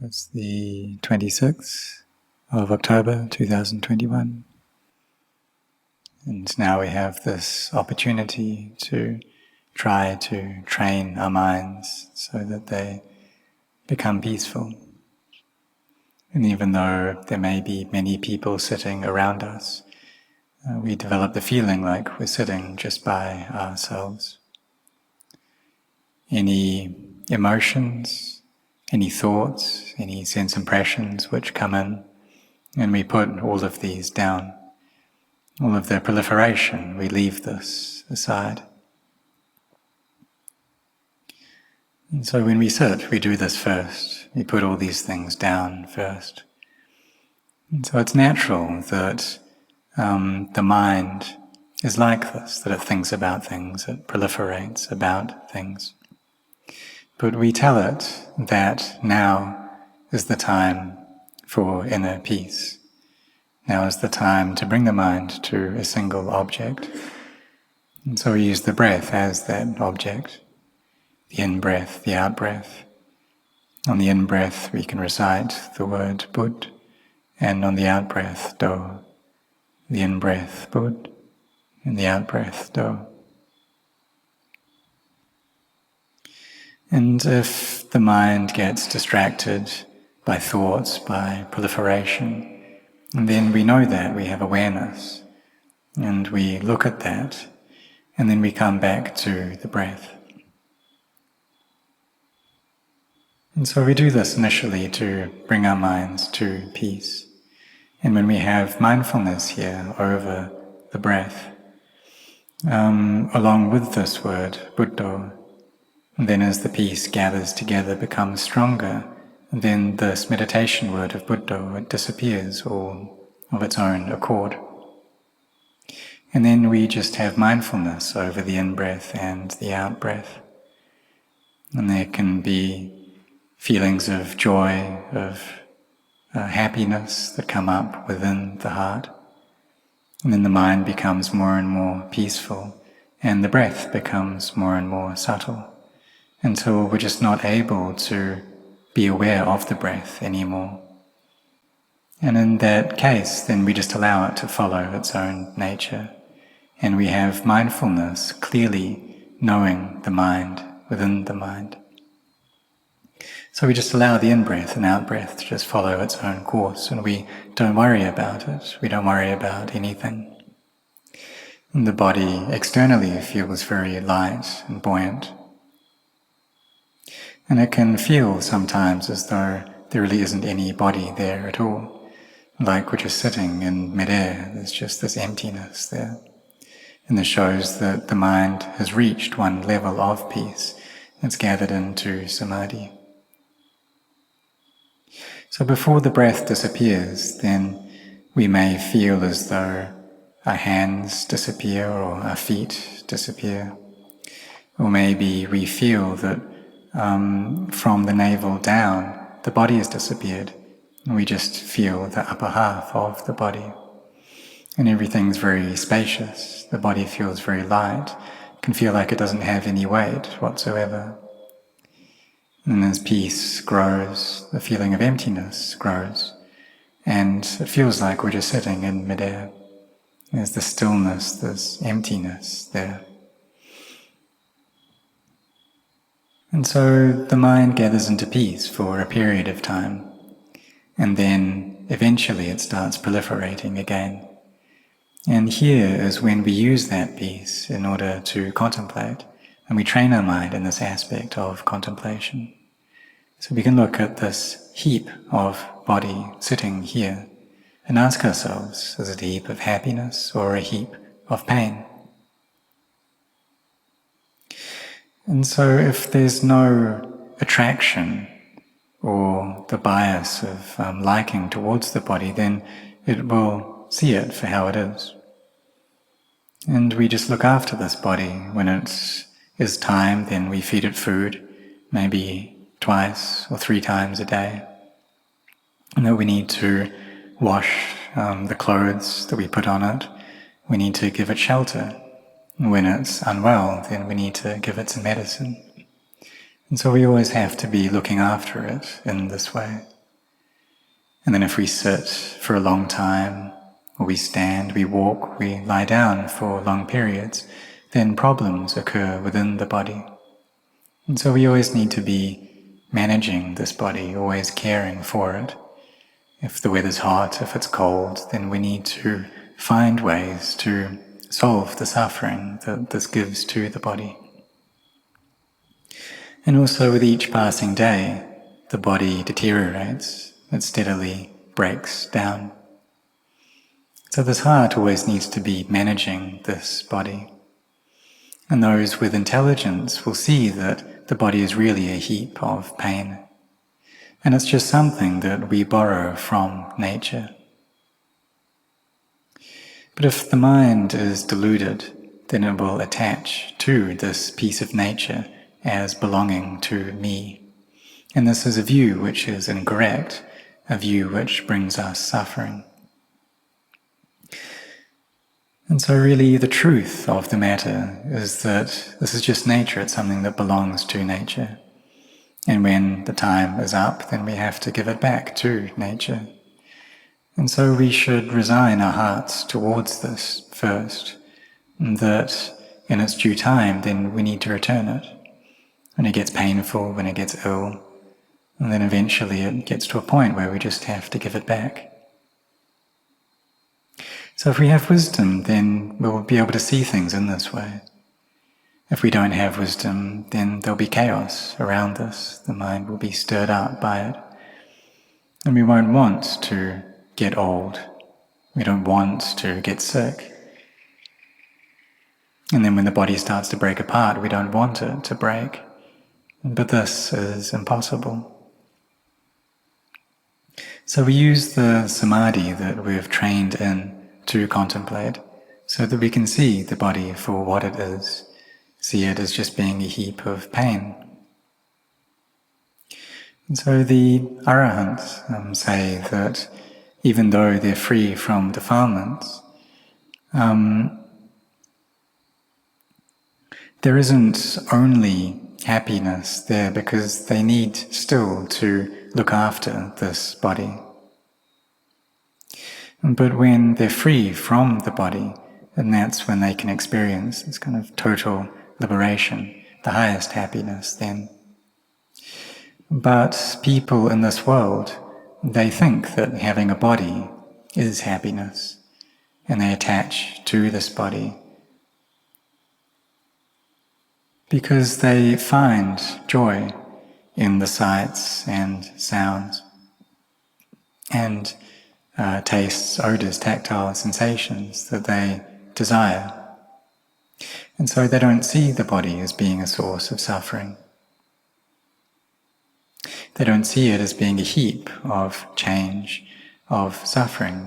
It's the 26th of October 2021, and now we have this opportunity to try to train our minds so that they become peaceful. And even though there may be many people sitting around us, we develop the feeling like we're sitting just by ourselves. Any emotions, any thoughts, any sense impressions which come in, and we put all of these down. All of the proliferation, we leave this aside. And so when we sit, we do this first. We put all these things down first. And so it's natural that the mind is like this, that it thinks about things, it proliferates about things. But we tell it that now is the time for inner peace. Now is the time to bring the mind to a single object. And so we use the breath as that object. The in-breath, the out-breath. On the in-breath we can recite the word Bud, and on the out-breath Do. The in-breath Bud, and the out-breath Do. And if the mind gets distracted by thoughts, by proliferation, then we know that, we have awareness, and we look at that, and then we come back to the breath. And so we do this initially to bring our minds to peace. And when we have mindfulness here over the breath, along with this word, Buddha, then as the peace gathers together, becomes stronger, then this meditation word of Buddha, it disappears all of its own accord. And then we just have mindfulness over the in-breath and the out-breath. And there can be feelings of joy, of happiness that come up within the heart. And then the mind becomes more and more peaceful, and the breath becomes more and more subtle, until we're just not able to be aware of the breath anymore. And in that case, then we just allow it to follow its own nature, and we have mindfulness clearly knowing the mind within the mind. So we just allow the in-breath and out-breath to just follow its own course, and we don't worry about it, we don't worry about anything. And the body externally feels very light and buoyant. And it can feel sometimes as though there really isn't any body there at all, like we're just sitting in mid-air, there's just this emptiness there. And this shows that the mind has reached one level of peace, it's gathered into samadhi. So before the breath disappears, then we may feel as though our hands disappear or our feet disappear. Or maybe we feel that from the navel down, the body has disappeared, and we just feel the upper half of the body. And everything's very spacious, the body feels very light, can feel like it doesn't have any weight whatsoever. And as peace grows, the feeling of emptiness grows, and it feels like we're just sitting in mid-air. There's this stillness, this emptiness there. And so the mind gathers into peace for a period of time, and then eventually it starts proliferating again. And here is when we use that peace in order to contemplate, and we train our mind in this aspect of contemplation. So we can look at this heap of body sitting here and ask ourselves, is it a heap of happiness or a heap of pain? And so if there's no attraction or the bias of liking towards the body, then it will see it for how it is. And we just look after this body. When it is time, then we feed it food, maybe twice or 3 times a day. And that we need to wash the clothes that we put on it. We need to give it shelter. When it's unwell, then we need to give it some medicine. And so we always have to be looking after it in this way. And then if we sit for a long time, or we stand, we walk, we lie down for long periods, then problems occur within the body. And so we always need to be managing this body, always caring for it. If the weather's hot, if it's cold, then we need to find ways to solve the suffering that this gives to the body. And also with each passing day, the body deteriorates, it steadily breaks down. So this heart always needs to be managing this body. And those with intelligence will see that the body is really a heap of pain. And it's just something that we borrow from nature. But if the mind is deluded, then it will attach to this piece of nature as belonging to me. And this is a view which is incorrect, a view which brings us suffering. And so really the truth of the matter is that this is just nature, it's something that belongs to nature. And when the time is up, then we have to give it back to nature. And so we should resign our hearts towards this first, and that in its due time, then we need to return it. When it gets painful, when it gets ill, and then eventually it gets to a point where we just have to give it back. So if we have wisdom, then we'll be able to see things in this way. If we don't have wisdom, then there'll be chaos around us. The mind will be stirred up by it. And we won't want to get old. We don't want to get sick. And then when the body starts to break apart, we don't want it to break. But this is impossible. So we use the samadhi that we've trained in to contemplate, so that we can see the body for what it is, see it as just being a heap of pain. And so the arahants say that even though they're free from defilements, there isn't only happiness there, because they need still to look after this body. But when they're free from the body, and that's when they can experience this kind of total liberation, the highest happiness then. But people in this world, they think that having a body is happiness, and they attach to this body because they find joy in the sights and sounds and tastes, odors, tactile sensations that they desire. And so they don't see the body as being a source of suffering. They don't see it as being a heap of change, of suffering,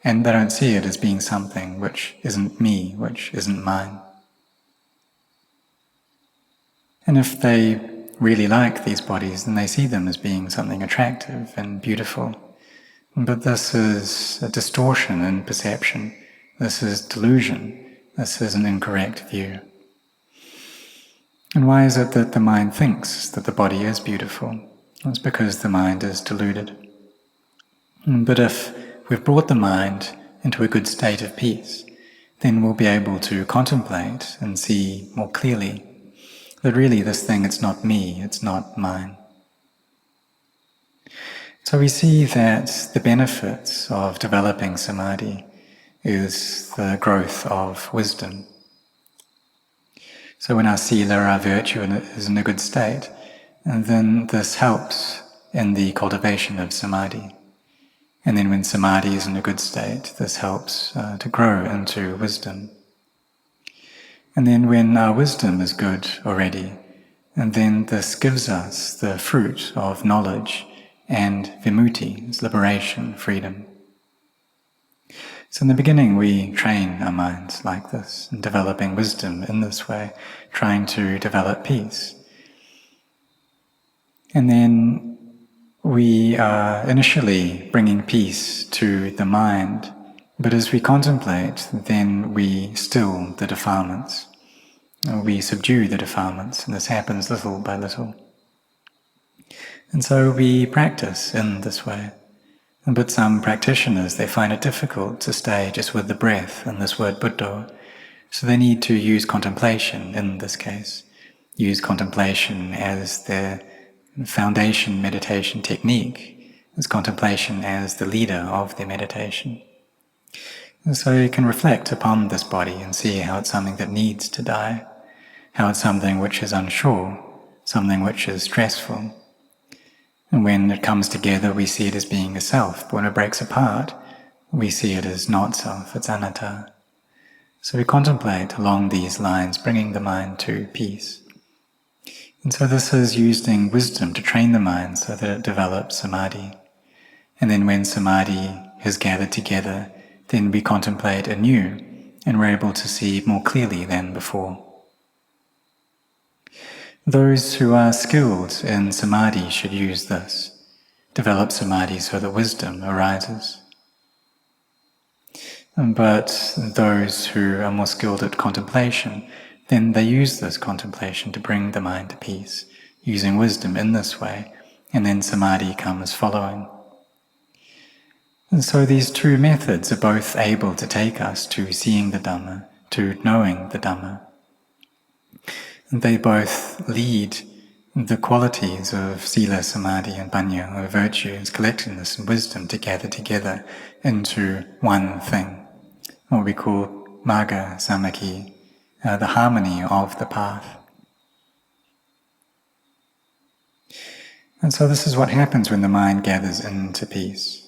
and they don't see it as being something which isn't me, which isn't mine. And if they really like these bodies, then they see them as being something attractive and beautiful. But this is a distortion in perception. This is delusion. This is an incorrect view. And why is it that the mind thinks that the body is beautiful? It's because the mind is deluded. But if we've brought the mind into a good state of peace, then we'll be able to contemplate and see more clearly that really this thing, it's not me, it's not mine. So we see that the benefits of developing samadhi is the growth of wisdom. So when our sila, our virtue, is in a good state, and then this helps in the cultivation of samadhi. And then when samadhi is in a good state, this helps to grow into wisdom. And then when our wisdom is good already, and then this gives us the fruit of knowledge and vimutti, is liberation, freedom. So in the beginning we train our minds like this, and developing wisdom in this way, trying to develop peace. And then we are initially bringing peace to the mind, but as we contemplate, then we still the defilements. We subdue the defilements, and this happens little by little. And so we practice in this way. But some practitioners, they find it difficult to stay just with the breath and this word Buddha, so they need to use contemplation in this case, use contemplation as their foundation meditation technique, as contemplation as the leader of their meditation. And so you can reflect upon this body and see how it's something that needs to die, how it's something which is unsure, something which is stressful. And when it comes together, we see it as being a self, but when it breaks apart, we see it as not self, it's anatta. So we contemplate along these lines, bringing the mind to peace. And so this is using wisdom to train the mind so that it develops samadhi. And then when samadhi has gathered together, then we contemplate anew, and we're able to see more clearly than before. Those who are skilled in samadhi should use this, develop samadhi so that wisdom arises. But those who are more skilled at contemplation, then they use this contemplation to bring the mind to peace, using wisdom in this way, and then samadhi comes following. And so these two methods are both able to take us to seeing the Dhamma, to knowing the Dhamma. They both lead the qualities of sila, samadhi and panya, or virtues, collectedness and wisdom, to gather together into one thing, what we call magga samakhi, the harmony of the path. And so this is what happens when the mind gathers into peace.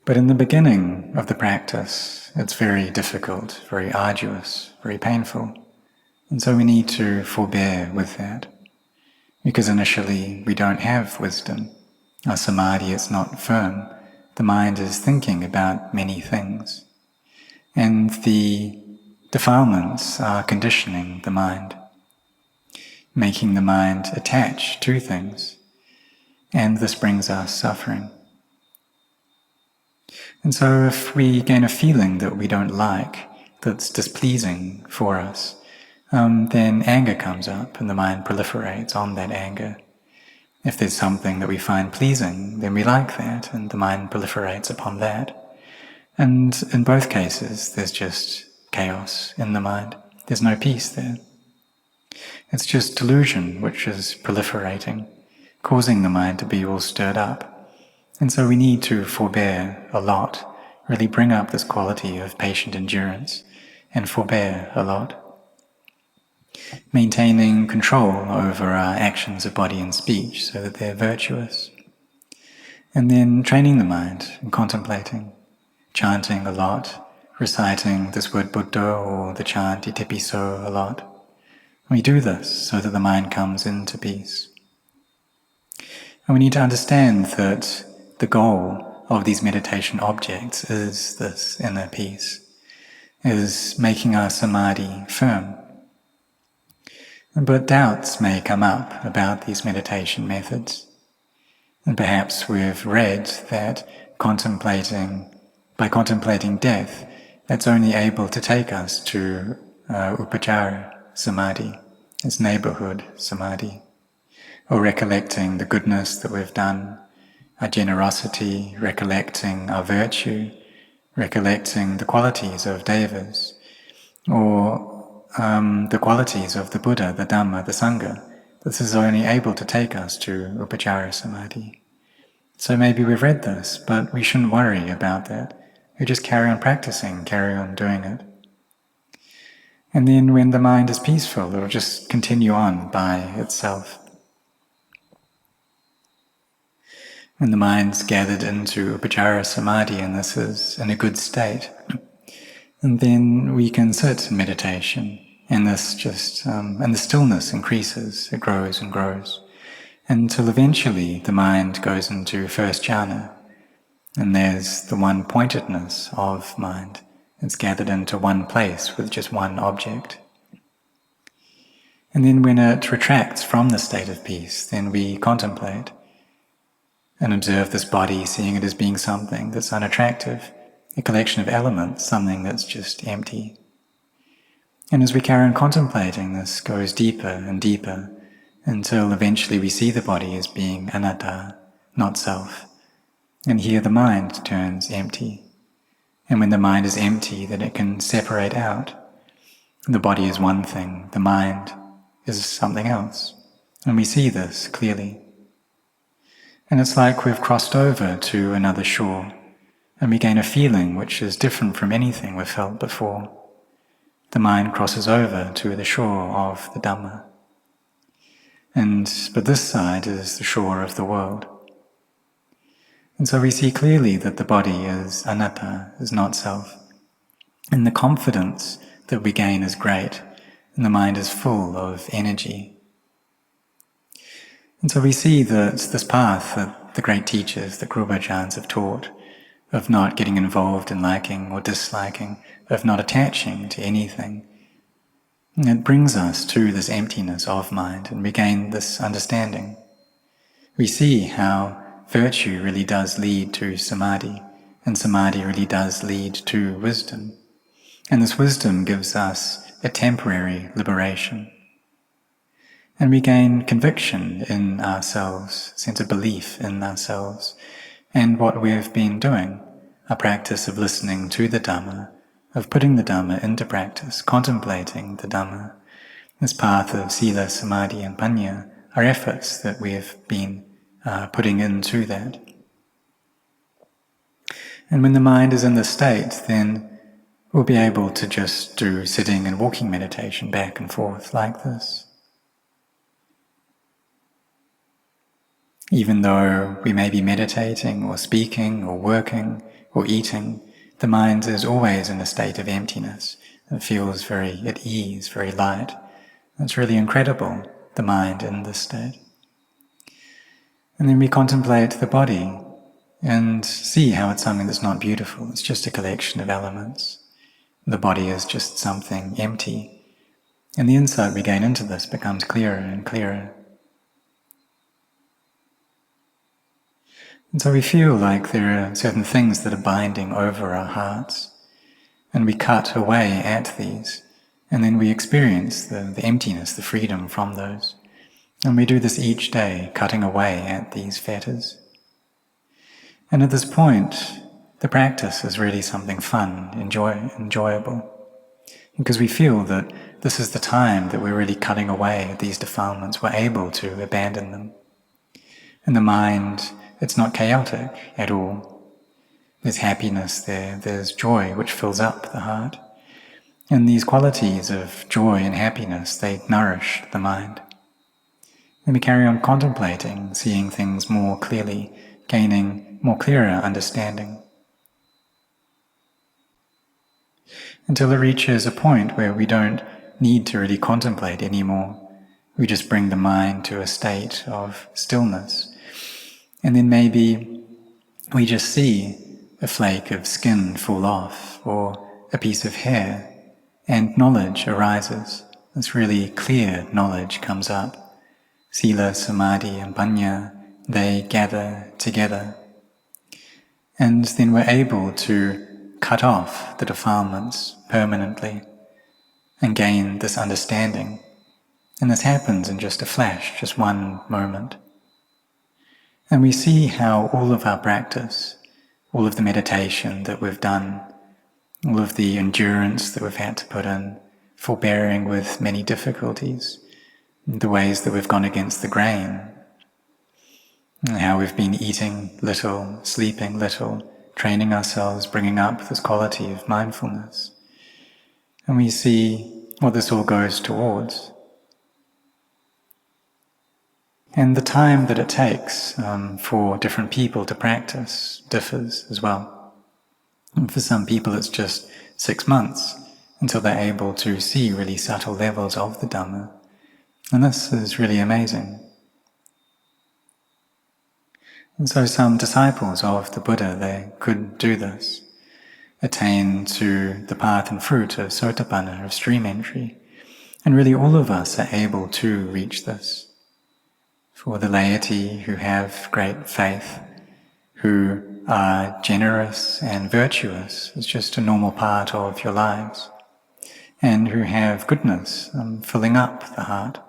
But in the beginning of the practice, it's very difficult, very arduous, very painful. And so we need to forbear with that. Because initially we don't have wisdom. Our samadhi is not firm. The mind is thinking about many things. And the defilements are conditioning the mind, making the mind attach to things. And this brings us suffering. And so if we gain a feeling that we don't like, that's displeasing for us, then anger comes up and the mind proliferates on that anger. If there's something that we find pleasing, then we like that and the mind proliferates upon that. And in both cases, there's just chaos in the mind. There's no peace there. It's just delusion which is proliferating, causing the mind to be all stirred up. And so we need to forbear a lot, really bring up this quality of patient endurance and forbear a lot. Maintaining control over our actions of body and speech so that they're virtuous. And then training the mind and contemplating, chanting a lot, reciting this word Buddha or the chant Itipiso a lot. We do this so that the mind comes into peace. And we need to understand that the goal of these meditation objects is this inner peace, is making our samadhi firm. But doubts may come up about these meditation methods. And perhaps we've read that by contemplating death, that's only able to take us to upachara samadhi, its neighborhood samadhi, or recollecting the goodness that we've done, our generosity, recollecting our virtue, recollecting the qualities of devas, or the qualities of the Buddha, the Dhamma, the Sangha. This is only able to take us to upachara samadhi. So maybe we've read this, but we shouldn't worry about that. We just carry on practicing, carry on doing it. And then when the mind is peaceful, it will just continue on by itself. When the mind's gathered into upachara samadhi, and this is in a good state, and then we can sit in meditation, and this and the stillness increases, it grows and grows, until eventually the mind goes into first jhana, and there's the one-pointedness of mind. It's gathered into one place with just one object. And then when it retracts from the state of peace, then we contemplate and observe this body, seeing it as being something that's unattractive, a collection of elements, something that's just empty. And as we carry on contemplating, this goes deeper and deeper, until eventually we see the body as being anatta, not self. And here the mind turns empty. And when the mind is empty, then it can separate out. The body is one thing, the mind is something else. And we see this clearly. And it's like we've crossed over to another shore, and we gain a feeling which is different from anything we've felt before. The mind crosses over to the shore of the Dhamma. But this side is the shore of the world. And so we see clearly that the body is anatta, is not self. And the confidence that we gain is great, and the mind is full of energy. And so we see that this path that the great teachers, the Guru Ajahns have taught, of not getting involved in liking or disliking, of not attaching to anything, it brings us to this emptiness of mind, and we gain this understanding. We see how virtue really does lead to samadhi, and samadhi really does lead to wisdom. And this wisdom gives us a temporary liberation. And we gain conviction in ourselves, sense of belief in ourselves, and what we have been doing, a practice of listening to the Dhamma, of putting the Dhamma into practice, contemplating the Dhamma. This path of sila, samadhi and panya are efforts that we have been putting into that. And when the mind is in this state, then we'll be able to just do sitting and walking meditation back and forth like this. Even though we may be meditating or speaking or working or eating, the mind is always in a state of emptiness. It feels very at ease, very light. It's really incredible, the mind in this state. And then we contemplate the body and see how it's something that's not beautiful. It's just a collection of elements. The body is just something empty. And the insight we gain into this becomes clearer and clearer. And so we feel like there are certain things that are binding over our hearts, and we cut away at these, and then we experience the emptiness, the freedom from those. And we do this each day, cutting away at these fetters. And at this point, the practice is really something fun, enjoyable, because we feel that this is the time that we're really cutting away at these defilements, we're able to abandon them. And the mind, it's not chaotic at all. There's happiness there, there's joy which fills up the heart. And these qualities of joy and happiness, they nourish the mind. And we carry on contemplating, seeing things more clearly, gaining more clearer understanding. Until it reaches a point where we don't need to really contemplate anymore. We just bring the mind to a state of stillness. And then maybe we just see a flake of skin fall off, or a piece of hair, and knowledge arises. This really clear knowledge comes up. Sila, samadhi and panya, they gather together. And then we're able to cut off the defilements permanently and gain this understanding. And this happens in just a flash, just one moment. And we see how all of our practice, all of the meditation that we've done, all of the endurance that we've had to put in, forbearing with many difficulties, the ways that we've gone against the grain, and how we've been eating little, sleeping little, training ourselves, bringing up this quality of mindfulness. And we see what this all goes towards. And the time that it takes for different people to practice differs as well. And for some people it's just 6 months until they're able to see really subtle levels of the Dhamma. And this is really amazing. And so some disciples of the Buddha, they could do this, attain to the path and fruit of Sotapanna, of stream entry. And really all of us are able to reach this. For the laity who have great faith, who are generous and virtuous, it's just a normal part of your lives, and who have goodness filling up the heart.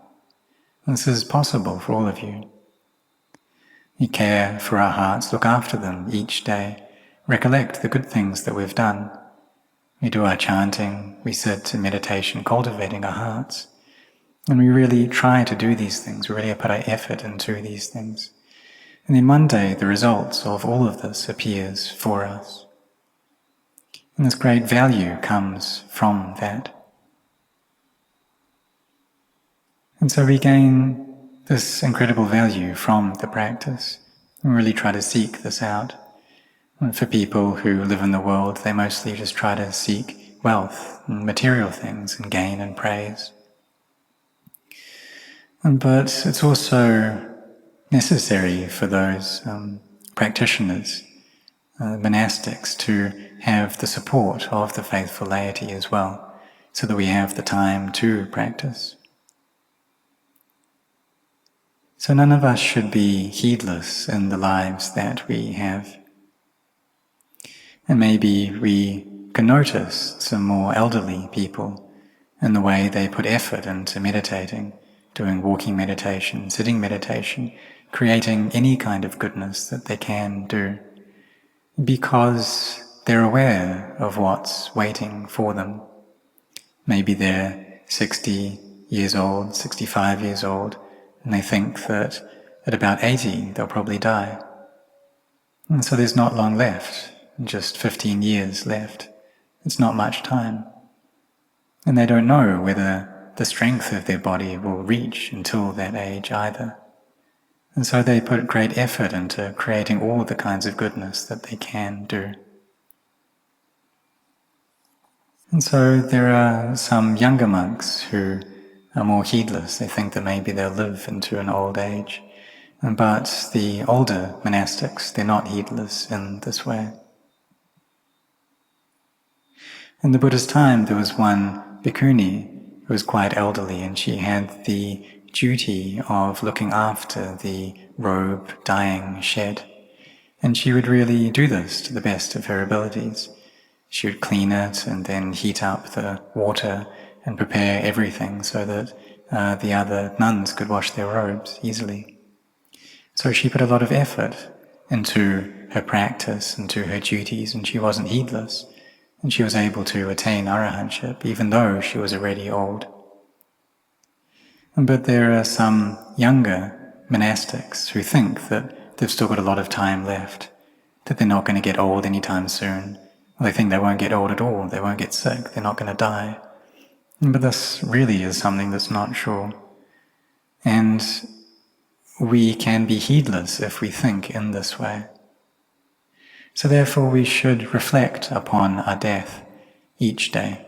This is possible for all of you. We care for our hearts, look after them each day, recollect the good things that we've done. We do our chanting, we sit in meditation, cultivating our hearts. And we really try to do these things, we really put our effort into these things. And then one day the results of all of this appears for us. And this great value comes from that. And so we gain this incredible value from the practice. We really try to seek this out. And for people who live in the world, they mostly just try to seek wealth and material things and gain and praise. But it's also necessary for those practitioners, monastics, to have the support of the faithful laity as well, so that we have the time to practice. So none of us should be heedless in the lives that we have. And maybe we can notice some more elderly people and the way they put effort into meditating, doing walking meditation, sitting meditation, creating any kind of goodness that they can do, because they're aware of what's waiting for them. Maybe they're 60 years old, 65 years old, and they think that at about 80 they'll probably die. And so there's not long left, just 15 years left. It's not much time. And they don't know whether the strength of their body will reach until that age either. And so they put great effort into creating all the kinds of goodness that they can do. And so there are some younger monks who are more heedless. They think that maybe they'll live into an old age. But the older monastics, they're not heedless in this way. In the Buddha's time, there was one bhikkhuni who was quite elderly, and she had the duty of looking after the robe dyeing shed. And she would really do this to the best of her abilities. She would clean it and then heat up the water and prepare everything so that the other nuns could wash their robes easily. So she put a lot of effort into her practice, into her duties, and she wasn't heedless. And she was able to attain arahantship, even though she was already old. But there are some younger monastics who think that they've still got a lot of time left, that they're not going to get old anytime soon. They think they won't get old at all, they won't get sick, they're not going to die. But this really is something that's not true. And we can be heedless if we think in this way. So therefore we should reflect upon our death each day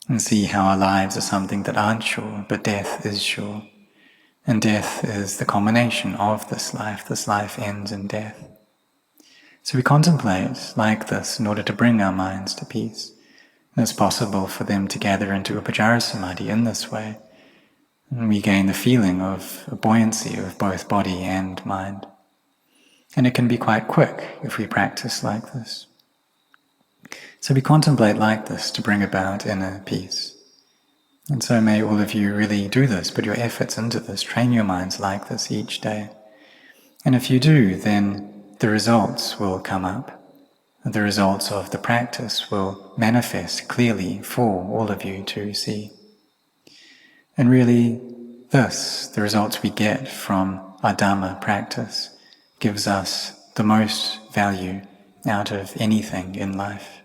and see how our lives are something that aren't sure, but death is sure. And death is the culmination of this life ends in death. So we contemplate like this in order to bring our minds to peace. And it's possible for them to gather into Upajjhara Samadhi in this way. And we gain the feeling of a buoyancy of both body and mind. And it can be quite quick if we practice like this. So we contemplate like this to bring about inner peace. And so may all of you really do this, put your efforts into this, train your minds like this each day. And if you do, then the results will come up. The results of the practice will manifest clearly for all of you to see. And really, this, the results we get from our Dhamma practice, gives us the most value out of anything in life.